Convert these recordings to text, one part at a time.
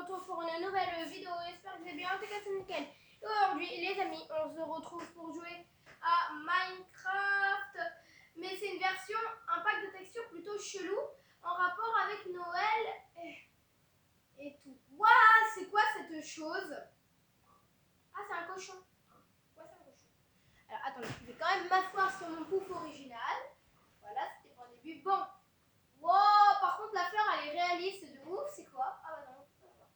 retrouve pour une nouvelle vidéo. J'espère que vous allez bien, en tout cas c'est nickel. Et aujourd'hui les amis, on se retrouve pour jouer à Minecraft. Mais c'est une version, un pack de textures plutôt chelou, en rapport avec Noël et tout. Waouh, c'est quoi cette chose? Ah, c'est un cochon. Ouais, c'est un cochon. Alors attendez, je vais quand même m'asseoir sur mon pouf original. Voilà, c'était pour le début. Bon. Wow, par contre la fleur elle est réaliste de ouf, c'est quoi? Ah bah non, ça va.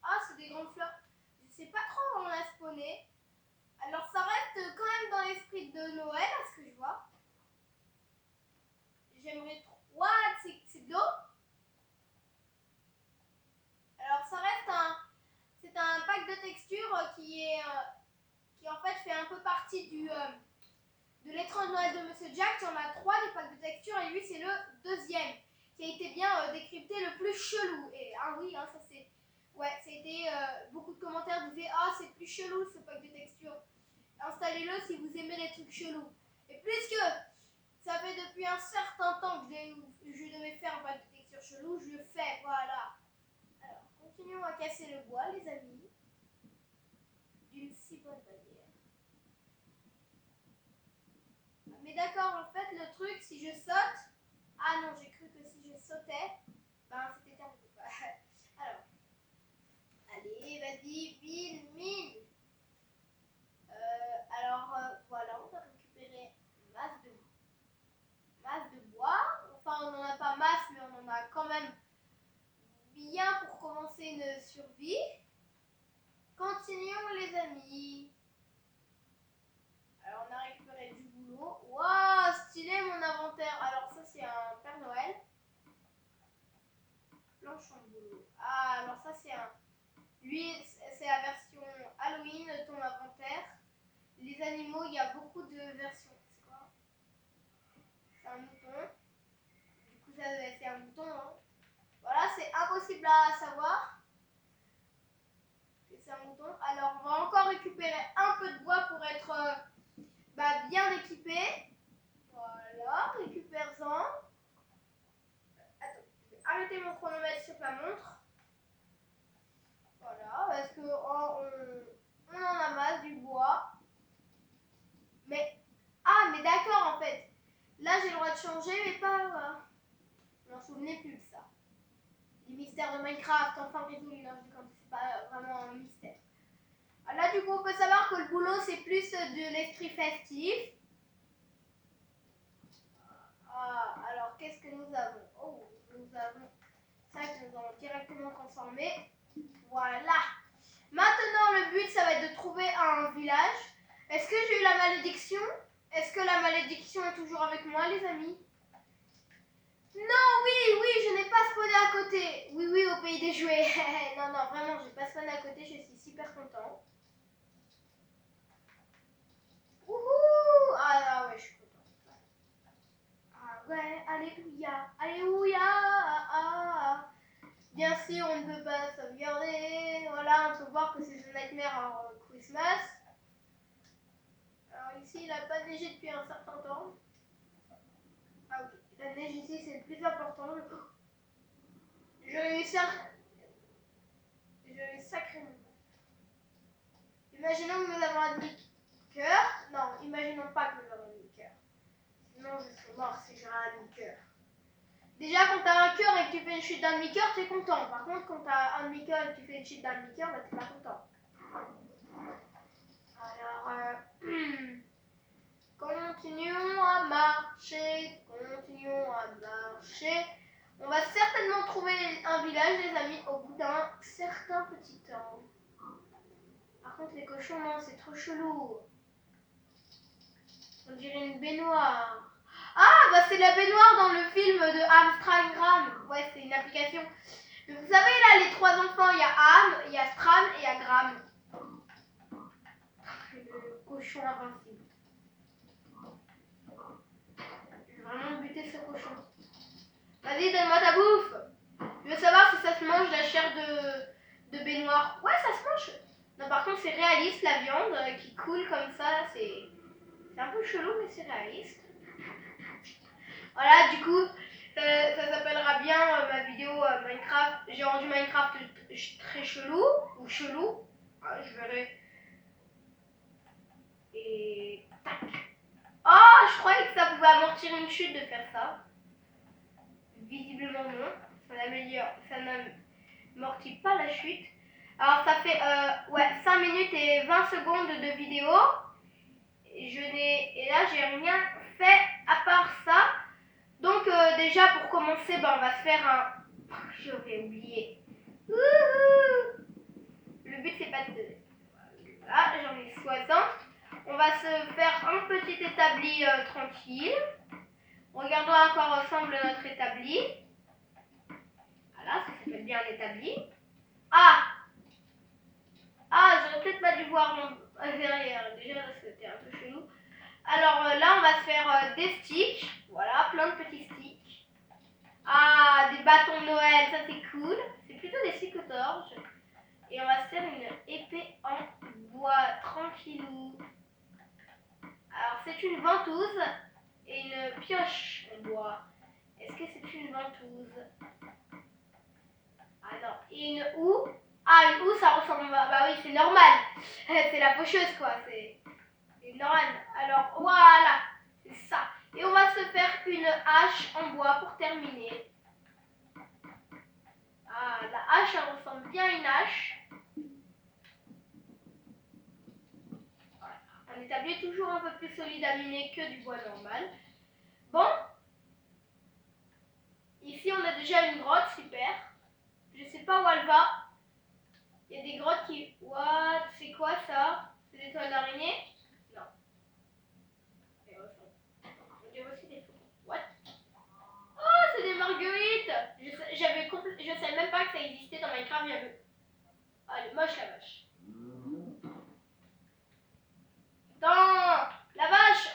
Ah, c'est des grandes fleurs. Je sais pas trop où on a spawné. Alors ça reste quand même dans l'esprit de Noël, à ce que je vois. J'aimerais trop. What? C'est de l'eau? Alors ça reste c'est un pack de textures qui en fait fait un peu partie de l'étrange Noël de Monsieur Jack. Il y en a 3 des packs de textures et lui c'est le deuxième qui a été bien décrypté, le plus chelou. Et ah oui, hein, ça c'est... Ouais, c'était beaucoup de commentaires disaient ah c'est plus chelou ce pack de textures. Installez-le si vous aimez les trucs chelous. Et puisque ça fait depuis un certain temps que je devais faire un pack de textures chelou, je le fais, voilà. Alors, continuons à casser le bois, les amis. D'une si bonne manière. Mais d'accord, en fait, le truc, si je saute... Ah non, j'ai cru que si je sautais, ben c'était terminé. Alors, allez, vas-y, mine. Voilà, on va récupérer masse de bois. Enfin, on n'en a pas masse, mais on en a quand même bien pour commencer une survie. Continuons, les amis. Alors, on a récupéré du boulot. Waouh, stylé mon inventaire. Alors, ça, c'est un Père Noël. Planche en boulot. Ah, alors ça, c'est un... Lui, c'est la version Halloween de ton inventaire. Les animaux, il y a beaucoup de versions. C'est quoi? C'est un mouton. Du coup, ça c'est un mouton. Hein. Voilà, c'est impossible à savoir. C'est un mouton. Alors, on va encore récupérer un peu de bois pour être bien équipé. Voilà, récupère-en. Attends, je vais arrêter mon chronomètre sur la montre. Voilà, parce que on en a masse du bois. Mais, mais d'accord en fait. Là, j'ai le droit de changer, mais pas... Je m'en souvenais plus de ça. Les mystères de Minecraft, enfin résolus, non, je dis quand c'est pas vraiment un mystère. Là, du coup, on peut savoir que le boulot, c'est plus de l'esprit festif. Alors, qu'est-ce que nous avons? Oh, nous avons ça que nous allons directement transformer. Voilà. Maintenant, le but, ça va être de trouver un village. Est-ce que j'ai eu la malédiction? Est-ce que la malédiction est toujours avec moi, les amis? Non, oui, je n'ai pas spawné à côté. Oui, au pays des jouets. Non, vraiment, je n'ai pas spawné à côté, je suis super content. Wouhou! Ah ouais, je suis content. Ah ouais, alléluia. Bien sûr, on ne peut pas sauvegarder. Voilà, on peut voir que c'est The Nightmare Christmas. Alors ici, il n'a pas neigé depuis un certain temps. Ah oui, la neige ici, c'est le plus important. Je l'ai sacrément. Imaginons que nous avons un demi-cœur. Non, imaginons pas que nous avons un demi-cœur. Sinon, je serais mort si j'aurais un demi-cœur. Déjà, quand tu as un cœur et que tu fais une chute d'un demi-cœur, tu es content. Par contre, quand tu as un demi-cœur et que tu fais une chute d'un demi-cœur, bah, tu n'es pas content. Alors, continuons à marcher. On va certainement trouver un village, les amis, au bout d'un certain petit temps. Par contre, les cochons, non, c'est trop chelou. On dirait une baignoire. Ah, bah c'est la baignoire dans le film de Amstram. Ouais, c'est une application. Mais vous savez, là, les 3 enfants, il y a Am, il y a Stram et il y a Gram. Le cochon invincible. Je vais vraiment buter ce cochon. Vas-y, donne-moi ta bouffe. Je veux savoir si ça se mange, la chair de baignoire. Ouais, ça se mange. Non, par contre, c'est réaliste, la viande qui coule comme ça. C'est un peu chelou, mais c'est réaliste. Voilà, du coup, ça s'appellera bien ma vidéo Minecraft. Minecraft, j'ai rendu Minecraft très chelou ou chelou. Ah, je verrai. Et tac. Oh, je croyais que ça pouvait amortir une chute de faire ça. Visiblement non. Ça n'amortit pas la chute. Alors ça fait 5 minutes et 20 secondes de vidéo. Et là j'ai rien fait à part ça. Donc déjà pour commencer, on va se faire un... J'aurais oublié. Le but c'est pas de... Voilà, j'en ai 60. On va se faire un petit établi tranquille. Regardons à quoi ressemble notre établi. Voilà, ça s'appelle bien un établi. Ah, j'aurais peut-être pas dû voir mon derrière déjà parce que c'était un peu chelou. Alors là, on va se faire des sticks. Voilà, plein de petits sticks. Ah, des bâtons de Noël, ça c'est cool. C'est plutôt des sticks au torche. Et on va se faire une épée en bois, tranquillou. Alors c'est une ventouse et une pioche en bois. Est-ce que c'est une ventouse? Ah non. Et une houe. Ah, une houe, ça ressemble... Bah oui, c'est normal. C'est la faucheuse, quoi. C'est normal. Alors, voilà. C'est ça. Et on va se faire une hache en bois pour terminer. Ah, la hache, elle ressemble bien à une hache. Voilà. Un établi est toujours un peu plus solide à miner que du bois normal. Bon. Ici, on a déjà une grotte, super. Je sais pas où elle va. Il y a des grottes qui... What? C'est quoi ça? C'est des toiles d'araignée? Non. Il y a aussi des flocons. What? Oh, c'est des marguerites! Je savais même pas que ça existait dans Minecraft. Ah, elle est moche la vache. Attends! La vache!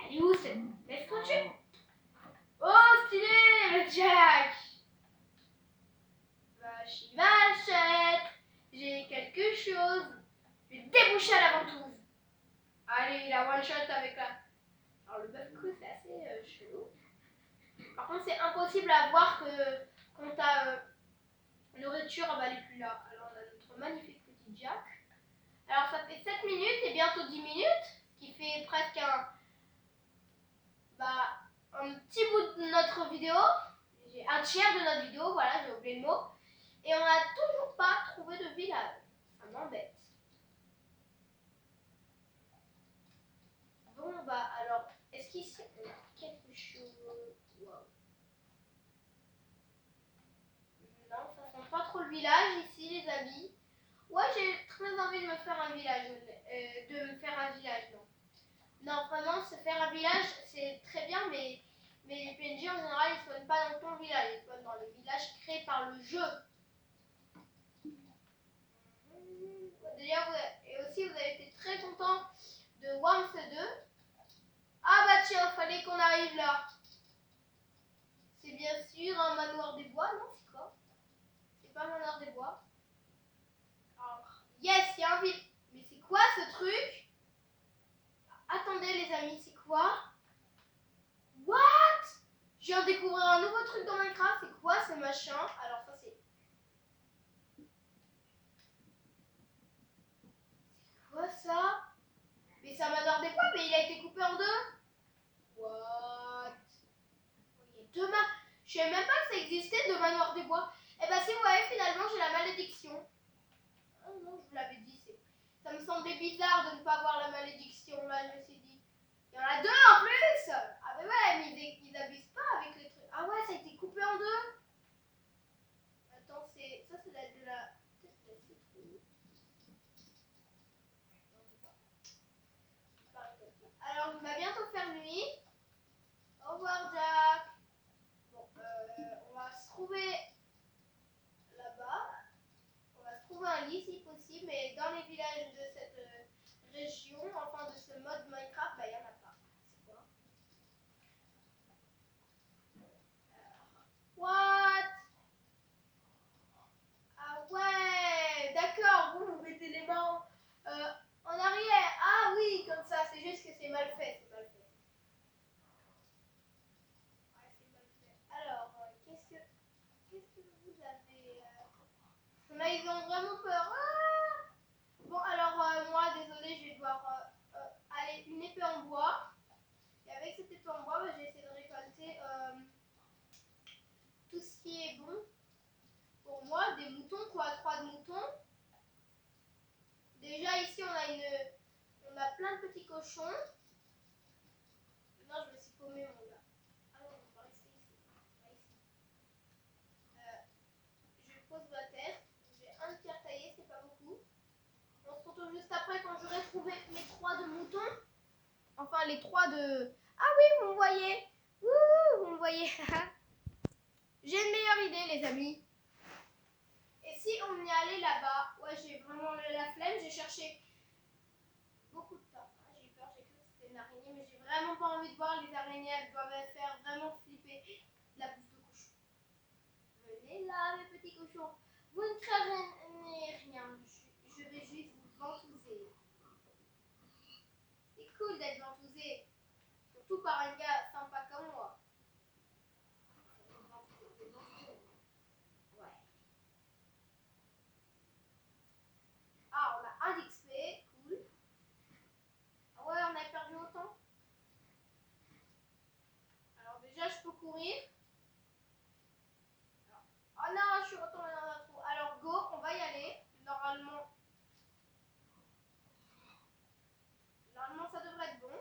Elle est où cette... Laisse-toi tuer! Oh, stylé! Le Jack! Vache, vachette! J'ai quelque chose. Je vais déboucher à la ventouse. Allez, la one shot avec la... Alors le bœuf cru, c'est assez chelou. Par contre, c'est impossible à voir quand ta nourriture elle est plus là. Alors on a notre magnifique petit Jack. Alors ça fait 7 minutes et bientôt 10 minutes, ce qui fait presque un petit bout de notre vidéo. Un tiers de notre vidéo, voilà, j'ai oublié le mot. Et on n'a toujours pas trouvé de village. Ça m'embête. Bon, alors, est-ce qu'ici on a quelque chose? Wow. Non, ça sent pas trop le village ici, les amis. Ouais, j'ai très envie de me faire un village. Non. Non, vraiment, se faire un village, c'est très bien, mais les PNJ en général, ils ne spawnent pas dans ton village, ils spawnent dans les villages créés par le jeu. D'ailleurs, et aussi, vous avez été très content de Worms 2. Ah bah tiens, fallait qu'on arrive là. C'est bien sûr un manoir des bois, non? C'est quoi? C'est pas un manoir des bois. Alors, yes, il y a un vide. Mais c'est quoi ce truc? Attendez les amis, c'est quoi? What? Je viens de découvrir un nouveau truc dans Minecraft. C'est quoi ce machin? Alors ça c'est... C'est quoi ça? Mais c'est un manoir des bois, mais il a été coupé en deux. What? Il y a deux manoirs. Je savais même pas que ça existait, deux manoirs des bois. Et bah si vous voyez, finalement j'ai la malédiction. Oh non, je vous l'avais dit. Ça me semblait bizarre de ne pas voir la malédiction. Là, je me suis dit... Il y en a deux en plus. Ah mais ouais, mais ils abusent pas avec les trucs. Ah ouais, ça a été coupé en deux. Attends, ça c'est de la... Peut-être de la citrouille. Alors, il va bientôt faire nuit. Au revoir, Jack. Bon, on va se trouver là-bas. On va se trouver un lit si possible. Mais dans les villages de cette région, enfin de ce mode Minecraft, il n'y en a pas. C'est quoi? What? Ah ouais, d'accord, vous mettez les mains en arrière. Ah oui, comme ça, c'est juste que c'est mal fait. C'est mal fait. Ouais, c'est mal fait. Alors, qu'est-ce que Mais ils ont vraiment peur. Ah bon, alors moi, désolée, je vais devoir aller une épée en bois. Et avec cette épée en bois, bah, j'ai essayé de récolter tout ce qui est bon pour moi. Des moutons, quoi, 3 moutons. Déjà, ici, on a plein de petits cochons. Non, je me suis paumée, mon gars. Ah non, on va rester ici. Pas ici. Je pose ma terre. J'ai un pierre taillé, c'est pas beaucoup. On se retrouve juste après quand j'aurai trouvé mes 3 de moutons. Enfin, les 3 de... Ah oui, vous me voyez. Wouh, vous me voyez. J'ai une meilleure idée, les amis. Et si on y allait là-bas? Ouais, j'ai vraiment la flemme. J'ai cherché beaucoup de temps. Ah, j'ai eu peur, j'ai cru que c'était une araignée, mais j'ai vraiment pas envie de voir les araignées. Elles doivent me faire vraiment flipper. De la bouffe de cochon. Venez là, mes petits cochons. Vous ne craignez rien. Je vais juste vous ventouser. C'est cool d'être ventousé. Surtout par un gars sympa comme moi. Ouais. Ah, on a un d'XP. Cool. Ah ouais, on a perdu autant. Alors déjà, je peux courir. Oh non, je suis retombée dans un trou. Alors go, on va y aller. Normalement ça devrait être bon.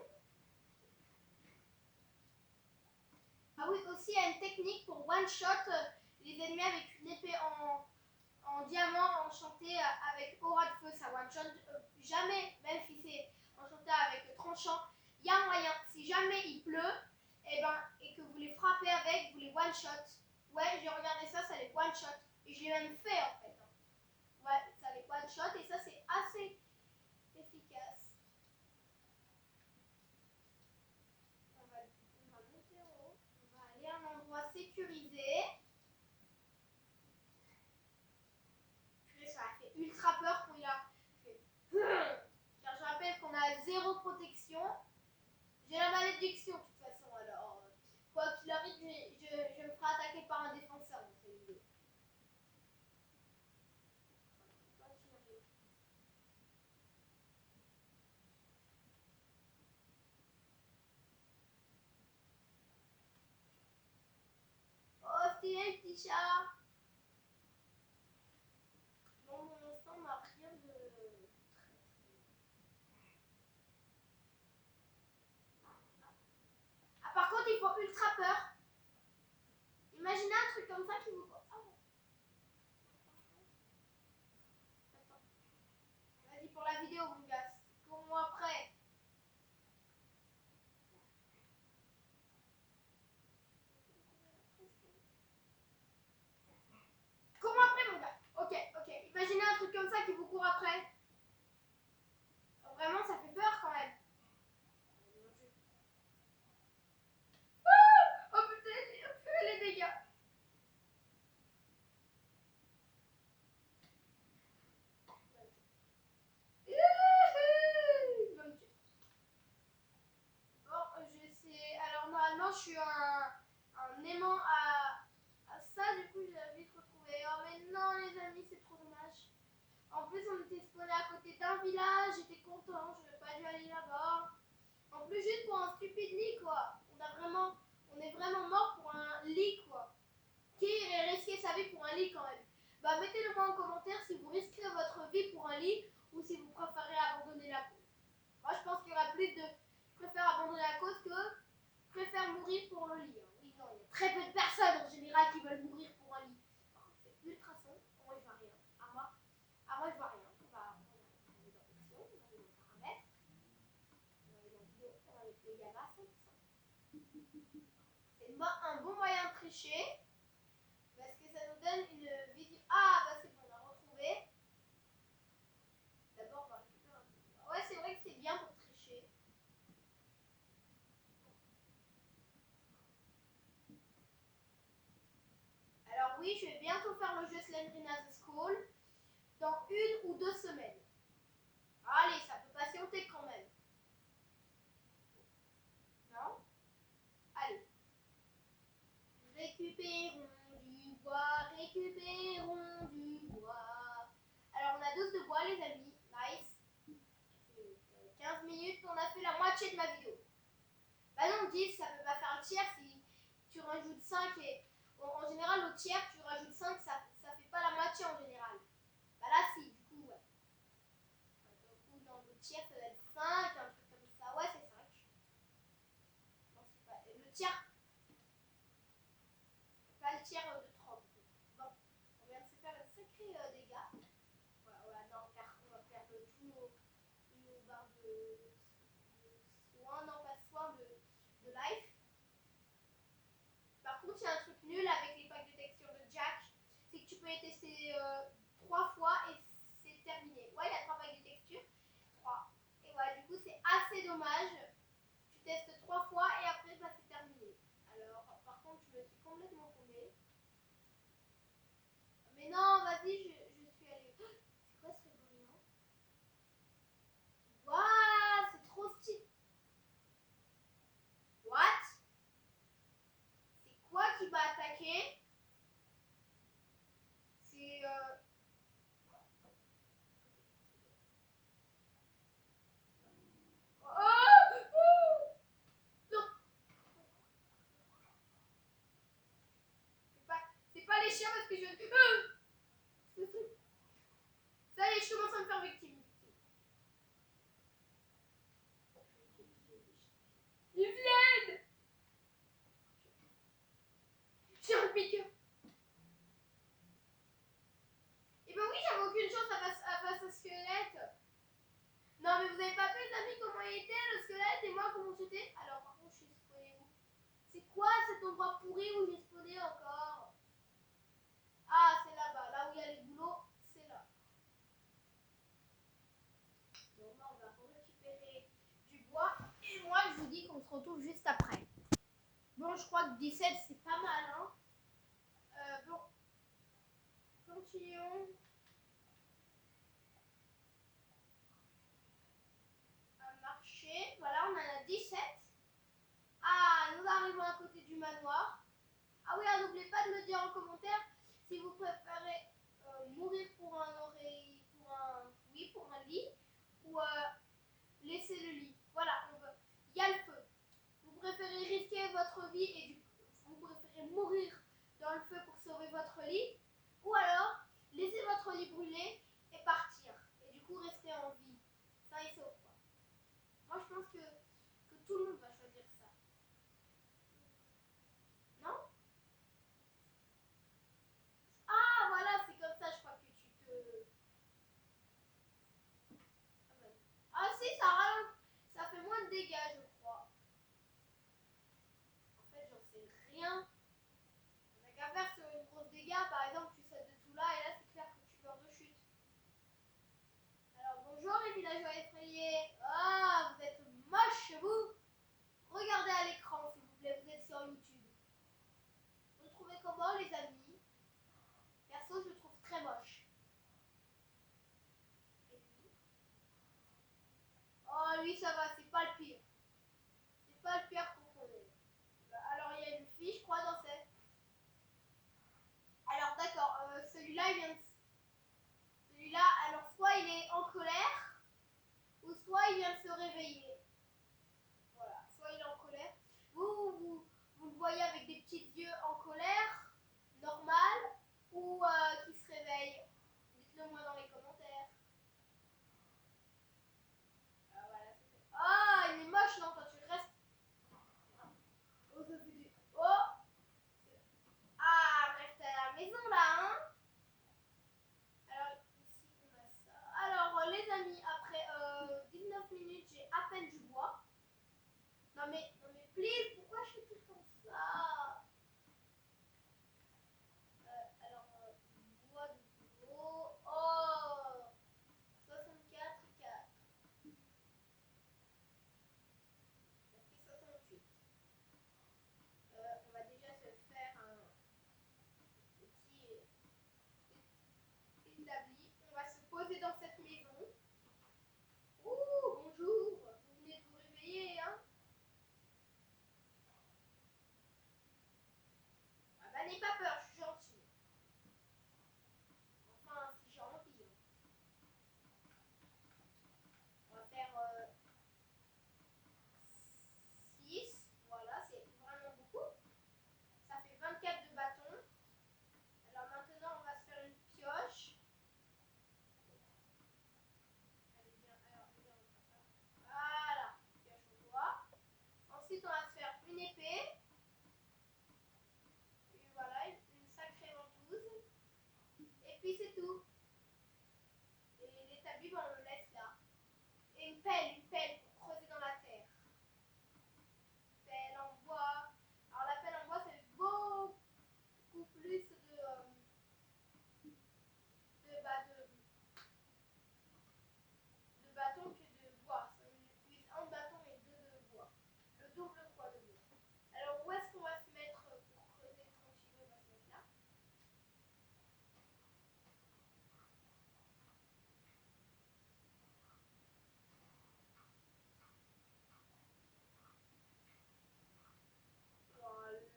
Ah oui, aussi il y a une technique pour one shot les ennemis avec une épée en diamant enchanté avec aura de feu. Ça one shot jamais, même si c'est enchanté avec tranchant. Il y a un moyen. Si jamais il pleut, et que vous les frappez avec, vous les one shot. Ouais, j'ai regardé ça, ça les one shot. Et j'ai même fait en fait. Ouais, ça les one shot et ça c'est assez efficace. On va monter en haut. On va aller à un endroit sécurisé. Ça a fait ultra peur quand il a fait. Car je rappelle qu'on a 0 protection. J'ai la malédiction de toute façon, alors quoi qu'il arrive, je me ferai attaquer par un défenseur dans cette vidéo. Oh, c'est un petit chat. Bon, mon instant n'a rien de... Ah, par contre, ils font ultra peur. Imaginez un truc comme ça qui vous... Oh. Attends. Vas-y pour la vidéo, mon gars. Cours-moi après. Cours-moi après, mon gars. Ok, ok. Imaginez un truc comme ça qui vous court après. Vraiment, ça fait peur quand même. Ah, oh putain, les dégâts. Bon, je sais. Alors, normalement, je suis un aimant à ça. Du coup, je l'ai vite retrouvé. Oh, mais non, les amis, c'est trop dommage. En plus, on était spawné à côté d'un village. J'étais content. Je n'aurais pas dû aller là-bas. En plus, juste pour un stupide lit, quoi. On est vraiment mort pour un lit, quoi. Qui irait risquer sa vie pour un lit, quand même? Bah, mettez-le moi en commentaire si vous risquez votre vie pour un lit ou si vous préférez abandonner la cause. Moi, je pense qu'il y aura plus de... Je préfère abandonner la cause que je préfère mourir pour le lit. Hein. Oui, non, il y a très peu de personnes en général qui veulent mourir pour un lit. Par contre, c'est ultra sombre. Moi, je vois rien. À moi, je vois rien. On va aller dans option, on va aller dans paramètres, on va aller dans vidéo, on va aller les gamma 100%. C'est un bon moyen de tricher parce que ça nous donne une vidéo. Ah, bah c'est bon, on a retrouvé. D'abord, on va récupérer un peu. Ouais, c'est vrai que c'est bien pour tricher. Alors oui, je vais bientôt faire le jeu Slendrina's School dans 1 ou 2 semaines. Allez, ça peut patienter quand même. Non? Allez. Récupérons du bois, récupérons du bois. moitié de ma vidéo. Bah non, 10, ça peut pas faire un tiers si tu rajoutes 5 et en général au tiers tu rajoutes 5, ça fait pas la moitié en général. Bah là si, du coup ouais. Du coup dans le tiers ça doit être 5, un truc comme ça. Ouais c'est 5. Non c'est pas. Le tiers. Pas le tiers de 30. Bon, on vient de se faire un sacré dégât. Voilà, non, on va perdre tous nos barres de soins, non pas de soins, de life. Par contre, il y a un truc nul avec les packs de texture de Jack, c'est que tu peux les tester 3 fois et c'est terminé. Ouais, il y a 3 packs de texture. 3. Et ouais, du coup, c'est assez dommage. Tu testes 3 fois et après, bah, c'est terminé. Alors, par contre, je me suis complètement paumée. Mais non, vas-y, je suis allée. Oh, c'est quoi ce truc brillant? Waouh, c'est trop stylé. What? C'est quoi qui va attaquer? C'est oh, non, c'est pas les chiens parce que ça y est, je commence à me faire victime. Ils viennent. J'ai un piqueur. Et ben oui, j'avais aucune chance face au squelette. Non, mais vous avez pas vu, les amis, comment il était, le squelette, et moi, comment j'étais? Alors, par contre, je suis spawné où? C'est quoi cet endroit pourri où j'ai spawné encore? Ah, c'est là-bas, là où il y a les boulots, c'est là. Donc là, on va récupérer du bois, et moi, je vous dis qu'on se retrouve juste après. Bon, je crois que 17, c'est pas mal, hein. Bon, continuons à marcher. Voilà, on en a 17. Ah, nous arrivons à côté du manoir. Ah oui, n'oubliez pas de me dire en commentaire si vous préférez mourir pour un oreille, pour un lit, ou laisser le lit. Voilà, il y a le feu. Vous préférez risquer votre vie et vous préférez mourir dans le feu pour sauver votre lit, ou alors laisser votre lit brûler et partir, et du coup rester en vie. Ça et sauf quoi. Moi je pense que tout le monde va choisir ça. Non? Ah voilà, c'est comme ça je crois que tu te... Ah si, ça fait moins de dégâts je crois. En fait j'en sais rien. On n'a qu'à faire sur une grosse dégâts, par exemple tu sautes de tout là et là c'est clair que tu meurs de chute. Alors bonjour les villageois effrayés. Ah, vous êtes moches vous. Regardez à l'écran s'il vous plaît, vous êtes sur YouTube. Vous le trouvez comment les amis? Perso je le trouve très moche. Et lui? Oh lui ça va, c'est pas le pire. C'est pas le pire qu'on connaît. Alors il y a une fille je crois dans cette... Alors d'accord, celui-là il vient de... Celui-là, alors soit il est en colère, ou soit il vient de se réveiller. Voilà, soit il est en colère. Vous le voyez avec des petits yeux en colère, normal, ou qui se réveille. Dites-le moi dans les commentaires. Ah, voilà, ah, il est moche, non, quand tu restes. Oh, ah, reste à la maison là, hein. une pelle pour creuser dans la terre. Pelle en bois. Alors la pelle en bois, c'est beaucoup plus de bâtons que de bois. On utilise un bâton et deux de bois. Le double quoi de bois. Alors où est-ce qu'on va se mettre pour creuser tranquillement? On va se mettre là.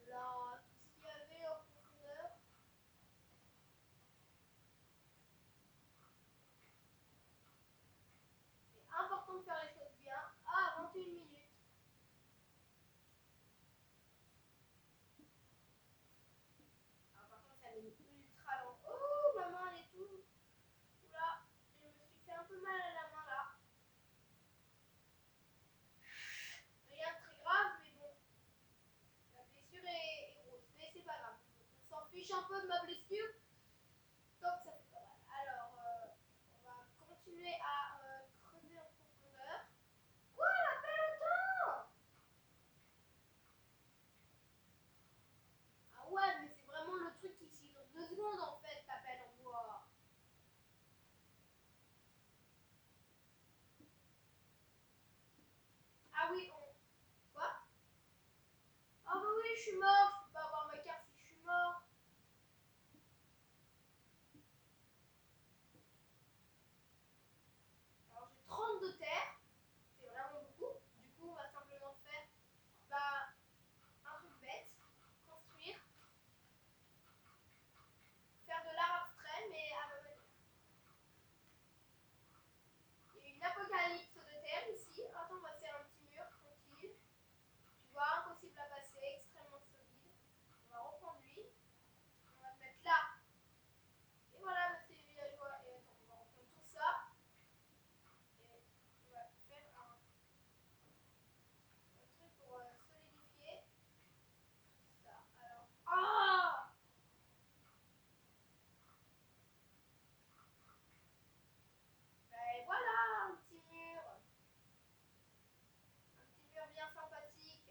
Voilà, tout ce qu'il y avait en profondeur. C'est important de faire les choses bien. Ah, 21 minutes. Ah, par contre, ça met ultra long. Oh, maman, elle est tout. Oula, je me suis fait un peu mal à la main là. Rien de très grave, mais bon. La blessure est grosse, mais c'est pas grave. On s'en fiche un peu de ma blessure. Donc ça fait pas mal. Alors, on va continuer à creuser en profondeur. Quoi, elle a pas longtemps? Ah ouais, mais c'est vraiment le truc qui s'y dans 2 secondes en fait, ta pelle en bois. Ah oui, on. Quoi? Ah bah oui, je suis mort. Je peux pas avoir ma carte si je suis mort. Alors j'ai 30 de terre. C'est vraiment beaucoup. Du coup, on va simplement faire bah, un truc bête. Construire. Faire de l'art abstrait, mais à ma manière. Il y a une apocalypse de terre ici. Attends, on va faire un petit mur tranquille. Tu vois, impossible à passer, extrêmement solide. On va reprendre lui. On va le mettre là. Et voilà, monsieur les villageois. Et attends, on va reprendre tout ça. Et on va faire un truc pour solidifier tout ça. Alors. Ah! Ben voilà, un petit mur. Un petit mur bien sympathique.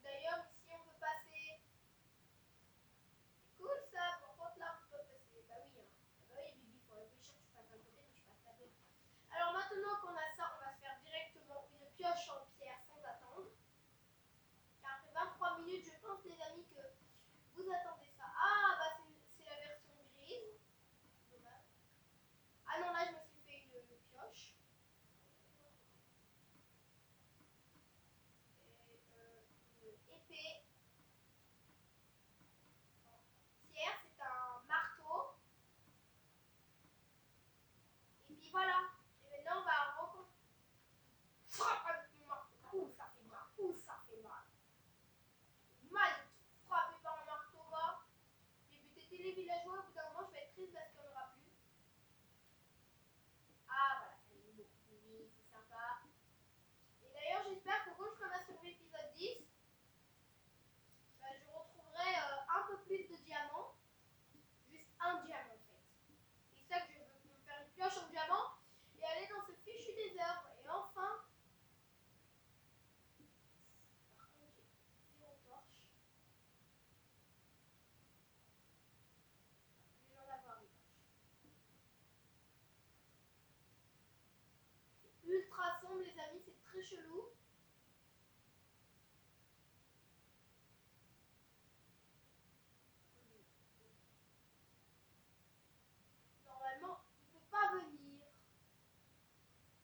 D'ailleurs, ici on peut passer. C'est cool ça, par contre là on peut pas passer. Bah oui, hein. Bah oui, Bibi, il faut réfléchir, tu passes d'un côté, donc tu passes de l'autre. Alors maintenant qu'on a ça, on va se faire directement une pioche en pierre sans attendre. Car après 23 minutes, je pense les amis que vous attendez ça. Ah bah c'est la version grise. Dommage. Ah non, là je me suis fait une pioche. Et une épée. Pierre, c'est un marteau. Et puis voilà. Et maintenant, on va frapper avec mon marteau. Ouh, ça fait mal. Ouh, ça fait mal. Mal frappé par un marteau, va. J'ai buté les villageois. Au bout d'un moment, je vais être triste parce qu'il n'y en aura plus. Ah, voilà, ça y est, bon. Oui, c'est sympa. Et d'ailleurs, j'espère que quand je ferai ma survie épisode 10, bah, je retrouverai un peu plus de diamants. Juste un diamant, en fait. C'est ça que je veux. Me faire une pioche en diamant et aller dans ce fichu désert. Et enfin. Par contre, j'ai zéro torche. Je vais en avoir une torche. C'est ultra sombre, les amis, c'est très chelou. Normalement, il ne peut pas venir.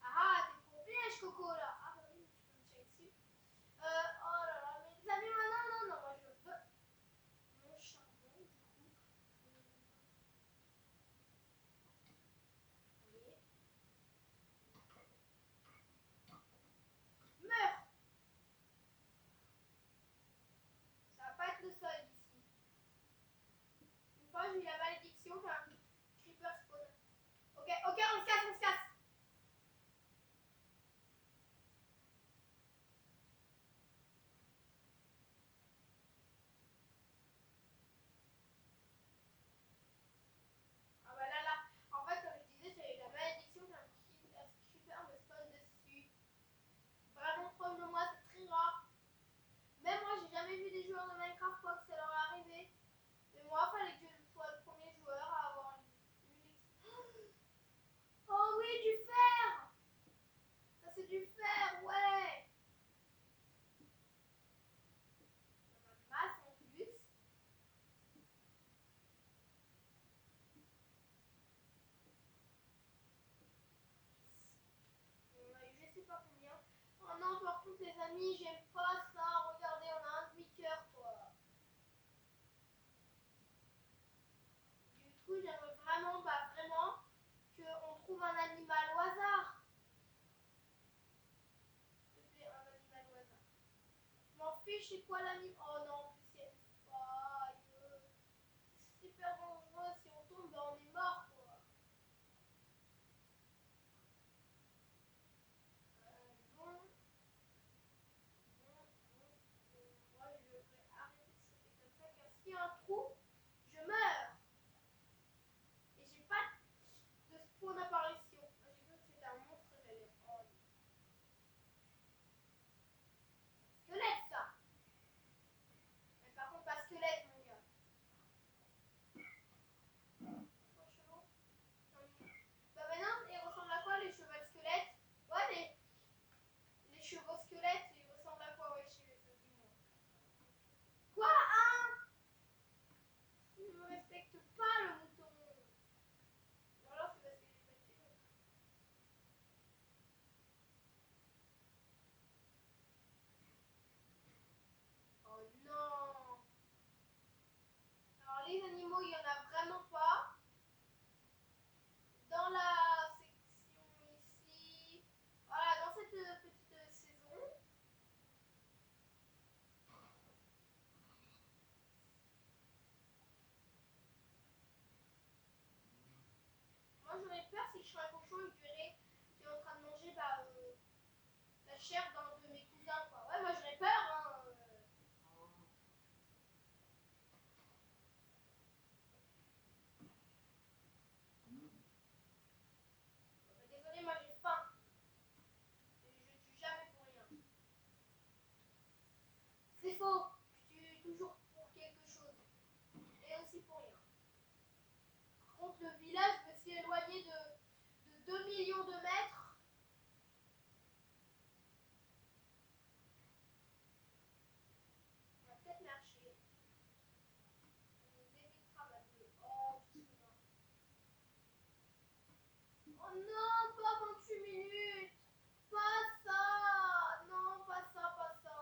Ah, t'es trop piège, Coco, là. Ah, bah oui, mais tu peux me tirer dessus. Oh là là, mais les amis, non, non, non, moi je veux mon charbon, du coup. Allez. chez quoi l'ami? Oh non, en plus c'est une faille. C'est super dangereux. Si on tombe, ben on est mort quoi. Bon, moi je devrais arrêter de sauter comme ça car s'il y a un trou, je meurs. Et j'ai pas de spawn apparition. J'ai cru que c'était un monstre et j'allais. Oh, squelette ça. Mais par contre pas squelette mon gars. Franchement. Bah maintenant, ils ressemblent à quoi les chevaux squelettes? Ouais, les chevaux squelettes, ils ressemblent à quoi? Ouais, chez les ça, dis-moi. Quoi? Hein? Il ne me respecte pas le mouton. Ou alors c'est parce que j'ai pas de cheveux. Oh non. Alors les animaux, il y en a vraiment pas. Dans la section ici, voilà, dans cette petite saison. Moi j'aurais peur si je serais un cochon et que tu es en train de manger la chair d'un de mes cousins quoi. Ouais, moi j'aurais peur hein. Bah, désolé, moi j'ai faim. Je tue jamais pour rien. C'est faux. Je tue toujours pour quelque chose. Et aussi pour rien. Par contre, le village me s'est éloigné de 2 millions de mètres. On va peut-être marcher. Ça nous évitera de... Oh, tout ça. Oh non, pas 28 minutes. Pas ça. Non, pas ça, pas ça.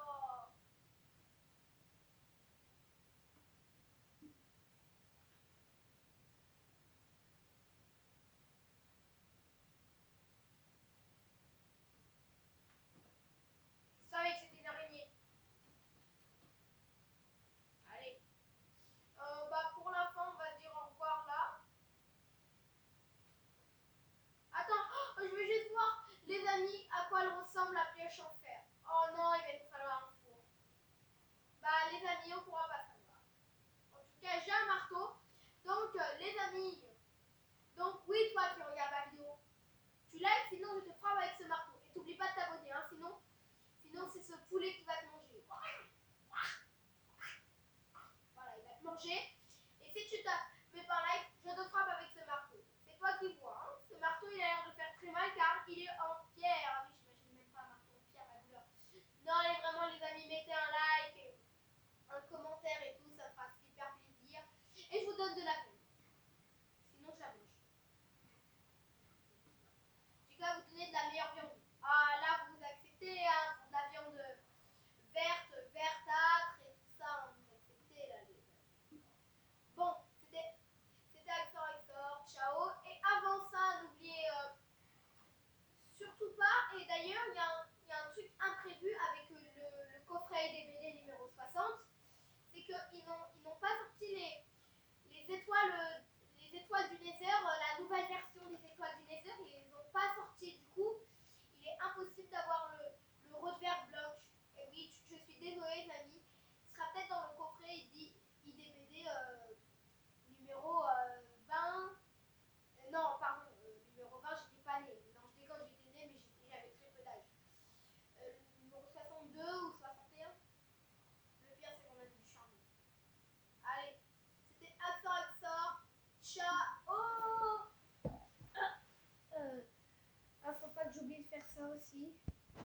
Je savais que c'était une araignée. Allez. Bah pour la fin, on va dire au revoir là. Attends, oh, je veux juste voir, les amis, à quoi elle ressemble la pioche en fer. Oh non, il va nous falloir un four. Bah les amis, on pourra pas savoir. En tout cas, j'ai un marteau. Donc les amis, donc oui, toi qui regardes la vidéo, tu likes, sinon je te frappe avec ce marteau. Et t'oublie pas de t'abonner, hein, sinon c'est ce poulet qui va te manger. Voilà, il va te manger. Et si tu mets pas like, je te frappe avec ce marteau. C'est toi qui vois. Hein. Ce marteau, il a l'air de faire très mal car il est en pierre. Ah oui, j'imagine même pas un marteau en pierre, la douleur. Non, allez, vraiment, les amis, mettez un like, un commentaire et tout, ça me fera super plaisir. Et je vous donne de la peine. Sinon, je la mange. J'ai qu'à vous donner de la meilleure viande. Ah, là, vous acceptez, hein, de la viande verte, verdâtre et tout ça, hein, vous acceptez, là, les amis. Bon, c'était Axor, ciao. Et avant ça, n'oubliez surtout pas, et d'ailleurs, il y a un truc imprévu avec le coffret des BD numéro 60, c'est qu'ils n'ont pas sorti les étoiles du Nether, la nouvelle version des étoiles du Nether, ils les ont pas sorti. Du coup, il est impossible d'avoir le revers bleu.